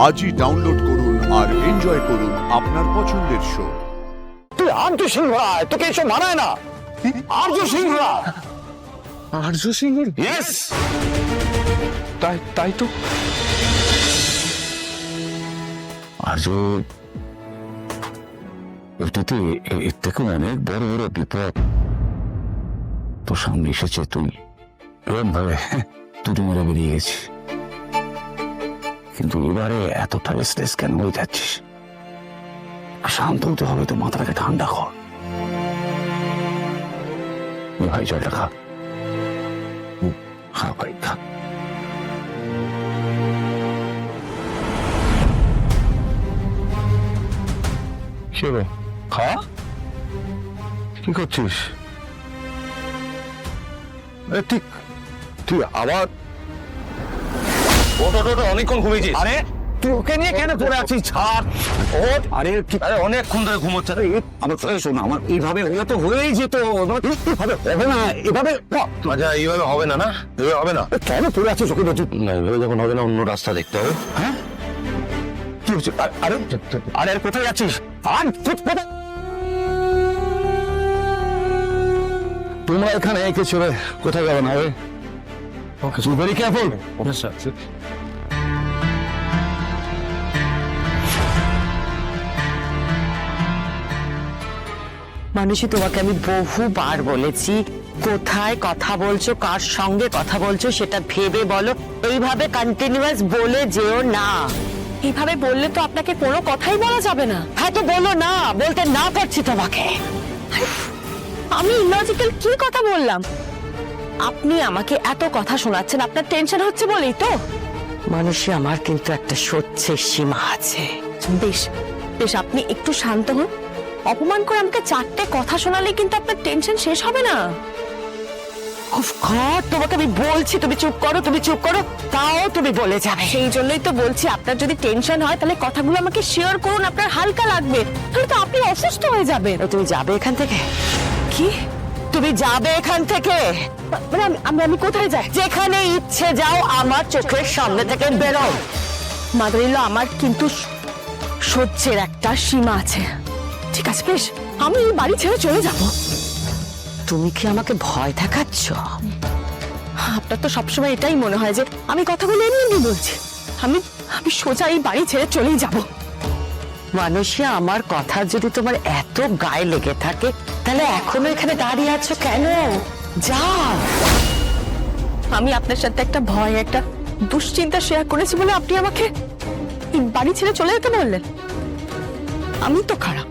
আজই ডাউনলোড করুন আর এনজয় করুন আপনার পছন্দের শো। তুই আর্য সিংহ রায়, তোকে এসব মানায় না। আর্য সিংহ রায়। আর্য সিংহ? ইয়েস, তাই তো। আর্য, এটাতে এর থেকে অনেক বড় বড় বিপদ তোর সামনে এসেছে। তুই এরকম ভাবে তুই মেরে বেরিয়ে গেছিস, কিন্তু এবারে এতটা রেস্টলেস কেন হয়ে যাচ্ছিস? শান্ত হতে হবে তো, মাথাটাকে ঠান্ডা কর। ভাই জলটা খা, খা ভাই খা। কি হবে? খা। কি করছিস? ঠিক, তুই আবার অনেকক্ষণ ঘুমিয়েছিস। আরে তুই ওকে নিয়ে কেন পড়ে আছিস? ছাড়। ওঠ। আরে অনেকক্ষণ ধরে ঘুমোচ্ছে। আমার শোন, আমার এইভাবে হলে তো হয়েই যেত। এইভাবে হবে না, এভাবে আচ্ছা এইভাবে হবে না, না এইভাবে হবে না। কেন পড়ে আছিস ওকে? না এইভাবে যখন হবে না, অন্য রাস্তা দেখতে হবে। হ্যাঁ, কি হচ্ছে? আরে আরে কোথায় যাচ্ছিস? তোমরা এখানে কিছু কোথায় যাবে না? Very careful. মানুষই তোমাকে আমি বহুবার বলেছি, কোথায় কথা বলছো, কার সঙ্গে কথা বলছো সেটা ভেবে বলো। এইভাবে কন্টিনিউয়াস বলে যেও না। এইভাবে বললে তো আপনাকে কোনো কথাই বলা যাবে না। হ্যাঁ তো বলো না, বলতে না পারছি তোমাকে। আমি ইলজিক্যাল কি কথা বললাম? আপনি আমাকে এত কথা শোনাচ্ছেন, আপনার টেনশন হচ্ছে বলেই তো। মানুষই আমার কিন্তু একটা সহ্যের সীমা আছে। বেশ বেশ, আপনি একটু শান্ত হন। অপমান করে আমাকে চারটে কথা শোনালে কিন্তু আপনার টেনশন শেষ হবে না। তোমাকে আমি বলছি তুমি চুপ করো, তুমি চুপ করো, তাও তুমি বলে যাবে। সেই জন্যই তো বলছি, আপনার যদি টেনশন হয় তাহলে কথাগুলো আমাকে শেয়ার করুন, আপনার হালকা লাগবে। তাহলে তো আপনি অসুস্থ হয়ে যাবেন। তুমি যাবে এখান থেকে? কি? তুমি যাবে এখান থেকে? মানে আমি কোথায় যাই? যেখানে ইচ্ছে যাও, আমার চোখের সামনে থেকে বেরো। মাদারিল্লা, আমার কিন্তু সহ্যের একটা সীমা আছে। ঠিক আছে, বেশ, আমি এই বাড়ি ছেড়ে চলে যাব। তুমি কি আমাকে ভয় দেখাচ্ছ? আপনার তো সবসময় এটাই মনে হয় যে আমি কথাগুলো এমনি এমনি বলছি। আমি আমি সোজা এই বাড়ি ছেড়ে চলেই যাব। মানুষই, আমার কথা যদি তোমার এত গায়ে লেগে থাকে তাহলে এখনো এখানে দাঁড়িয়ে আছো কেন? যাও। আমি আপনার সাথে একটা ভয়, একটা দুশ্চিন্তা শেয়ার করেছি বলে আপনি আমাকে এই বাড়ি ছেড়ে চলে যেতে বললেন। আমি তো খারাপ,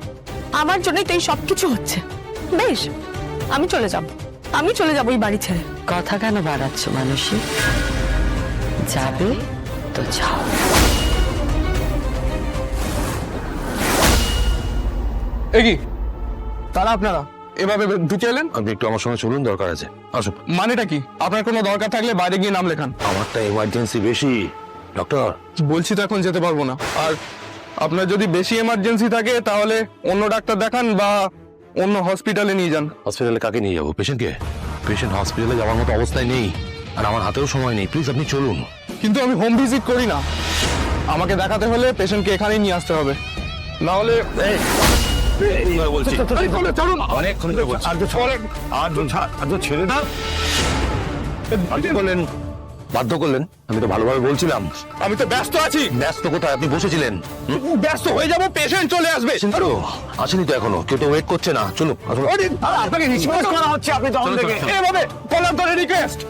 আমার জন্যই তো এই সবকিছু হচ্ছে। বেশ, আমি চলে যাব, আমি চলে যাব এই বাড়ি ছেড়ে। কথা কেন বাড়াচ্ছ মানুষই? যাবে তো যাও। কি তারা আপনারা এভাবে ঢুকে এলেন? আপনি একটু আমার সঙ্গে চলুন, দরকার আছে। আসুন। মানেটা কি? আপনার কোনো দরকার থাকলে বাইরে গিয়ে নাম লেখান। আমারটা এমার্জেন্সি বেশি ডক্টর। বলছি তো এখন যেতে পারবো না। আর আপনার যদি বেশি এমার্জেন্সি থাকে তাহলে অন্য ডাক্তার দেখান বা অন্য হসপিটালে নিয়ে যান। হসপিটালে কাকে নিয়ে যাবো? পেশেন্টকে? পেশেন্ট হসপিটালে যাওয়ার মতো অবস্থায় নেই, আর আমার হাতেও সময় নেই। প্লিজ আপনি চলুন। কিন্তু আমি হোম ভিজিট করি না। আমাকে দেখাতে হলে পেশেন্টকে এখানেই নিয়ে আসতে হবে, না হলে ছেড়ে দাও। বাধ্য করলেন। আমি তো ভালোভাবে বলছিলাম। আমি তো ব্যস্ত আছি। ব্যস্ত কোথায়? আপনি বসেছিলেন। ব্যস্ত হয়ে যাব, পেশেন্ট চলে আসবে। আসেনি তো এখনো, কেউ তো ওয়েট করছে না। চলুন। আপনাকে রিকোয়েস্ট করা হচ্ছে, আপনি তখন থেকে এভাবে করলাম তো request.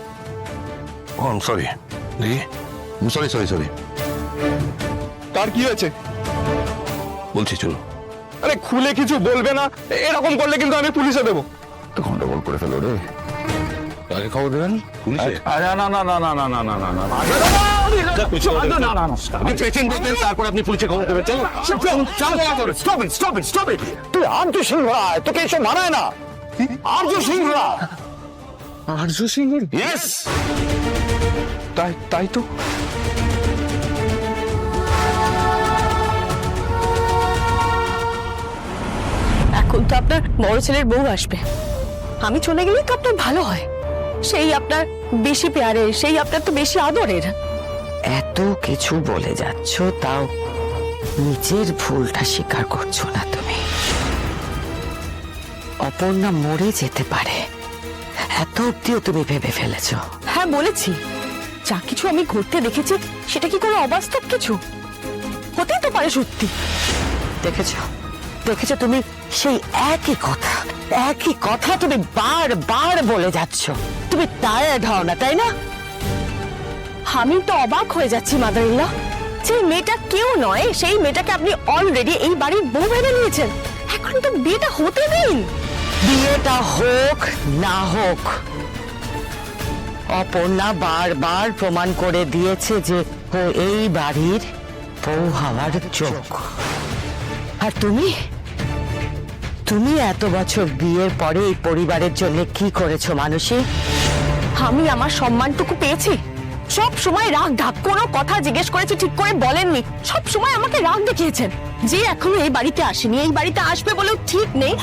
Sorry sorry sorry sorry. তার কি হয়েছে বলছি চলুন। আরে খুলে কিছু বলবে না, এরকম করলে কিন্তু আমি পুলিশে দেবো। তো গন্ডগোল করে ফেলো রে। আগে খবর দেবেন পুলিশে। আপনি পেশেন্ট দেখবেন, তারপর আপনি পুলিশে খবর দেবেন। তুই আর্য সিংহ রায়, তোকে এসব মানায় না। আর্য সিংহ রায়। আর্য সিংহ? ইয়েস, তাই তো। এখন তো আপনার বড় ছেলের বউ আসবে, আমি চলে গেলেই তো আপনার ভালো হয়। সেই আপনার বেশি পেয়ারের, সেই আপনার তো বেশি আদরের। এত কিছু বলে যাচ্ছ, তাও নিজের ভুলটা স্বীকার করছো না তুমি। অপর্ণা মরে যেতে পারে এত অব্দিও তুমি ভেবে ফেলেছো? হ্যাঁ বলেছি, যা কিছু আমি ঘটতে দেখেছি সেটা কি কোনো অবাস্তব কিছু? হতেই তো পারে সত্যি। দেখেছো দেখেছো, তুমি সেই একই কথা তুমি বারবার বলে যাচ্ছ। তুমি টায়ার্ড হও না, তাই না? আমি তো অবাক হয়ে যাচ্ছি মাদারিল্লাহ, যে মেয়েটা কেউ নয়, সেই মেয়েটাকে আপনি অলরেডি এই বাড়ির বউ ভেবে নিয়েছেন। এখন তো বিয়েটা হতে দিন। বিয়েটা হোক না হোক, অপর্ণা বারবার প্রমাণ করে দিয়েছে যে ও এই বাড়ির বউ হওয়ার যোগ্য। আর তুমি এত বছর বিয়ের পরে এই পরিবারের জন্য কি করেছো মানসী? আমি আমার সম্মানটুকু পেয়েছি? সব সময় রাগ ঢাক, কোনো কথা জিজ্ঞেস করেছি ঠিক করে বলেননি, সব সময় আমাকে রাগ দেখিয়েছেন। যে এখনো এই বাড়িতে আসেনি, এই বাড়িতে আসবে বলেও ঠিক নেই,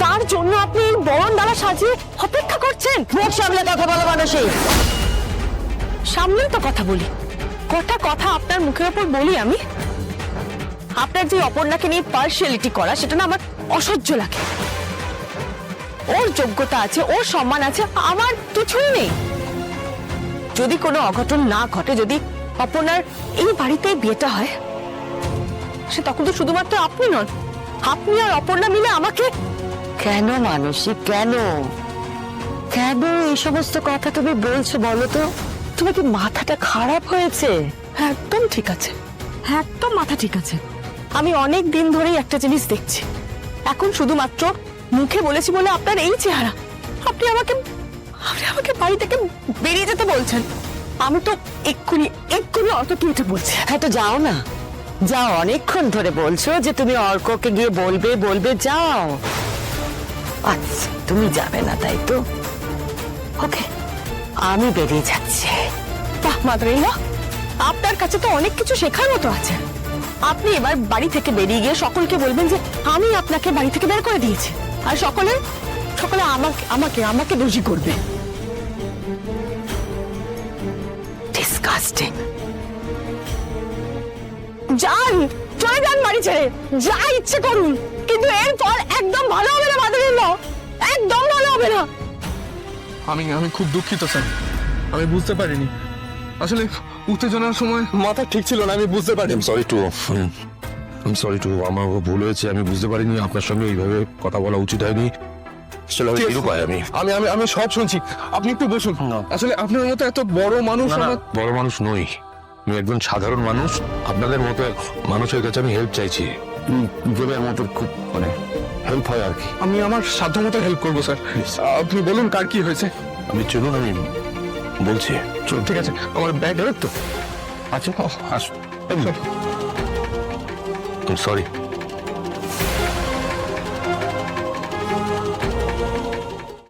তার জন্য আপনি এই বরণ ডালা সাজিয়ে অপেক্ষা করছেন। মুখ সামলে কথা বলো মানসী। সামনেই তো কথা বলি, কটা কথা আপনার মুখের ওপর বলি আমি। আপনার যে অপর্ণাকে নিয়ে পার্সিয়ালিটি করা, সেটা না আমার অসহ্য লাগে। ওর যোগ্যতা আছে, ওর সম্মান আছে, আমার কিছুই নেই। যদি কোনো অঘটন না ঘটে, যদি অপর্ণার এই বাড়িতে বিয়েটা হয়, সে তখন তো শুধুমাত্র আপনি নন, আপনি আর অপর্ণা মিলে আমাকে। কেন মানসী, কেন কেন এই সমস্ত কথা তুমি বলছো বলো তো? তোমার কি মাথাটা খারাপ হয়েছে? একদম ঠিক আছে, একদম মাথা ঠিক আছে। আমি অনেক দিন ধরেই একটা জিনিস দেখছি, এখন শুধুমাত্র মুখে বলেছি বলে আপনার এই চেহারা। আপনি আমাকে বাড়ি থেকে বেরিয়ে যেতে বলছেন। আমি তো এক্ষুনি অর্ককে এটা বলছি। হ্যাঁ তো যাও না, যাও। অনেকক্ষণ ধরে বলছো যে তুমি অর্ককে গিয়ে বলবে, যাও। আচ্ছা তুমি যাবে না, তাই তো? ওকে, আমি বেরিয়ে যাচ্ছি। বাহ মাদারিল্লাহ, আপনার কাছে তো অনেক কিছু শেখার মতো আছে। আপনি এবার বাড়ি থেকে বেরিয়ে গিয়ে সকলকে বলবেন যে আমি আপনাকে বাড়ি থেকে বের করে দিয়েছি, আর সকলে আমাকে দোষী করবে। ডিসকাস্টিং। যান, চলে যান বাড়ি ছেড়ে, যা ইচ্ছে করুন, কিন্তু এর ফল একদম ভালো হবে না মাদারিল্লাহ, একদম ভালো হবে না। আমি খুব দুঃখিত স্যার, আমি বুঝতে পারিনি। আসলে উত্তেজনার সময় মাথা ঠিক ছিল না, আমি বুঝতে পারিনি। সরি টু আমার ভুল হয়েছে, আমি বুঝতে পারিনি আপনার সঙ্গে এইভাবে কথা বলা উচিত হয়নি। চলো আমি বেরো পাই। আমি সব শুনছি, আপনি একটু বসুন। আসলে আপনার মতো এত বড় মানুষ বড় মানুষ নই, আমি একজন সাধারণ মানুষ। আপনাদের মতো এক মানুষের কাছে আমি হেল্প চাইছি। গেলে আমাদের খুব মানে হেল্প হয় আর কি। আমি আমার সাধ্য মতো হেল্প করবো স্যার। আপনি বলুন কার কি হয়েছে। আমি চলুন, আমি বলছি। ঠিক আছে, আমার ব্যাগ তো। আচ্ছা আসো। সরি।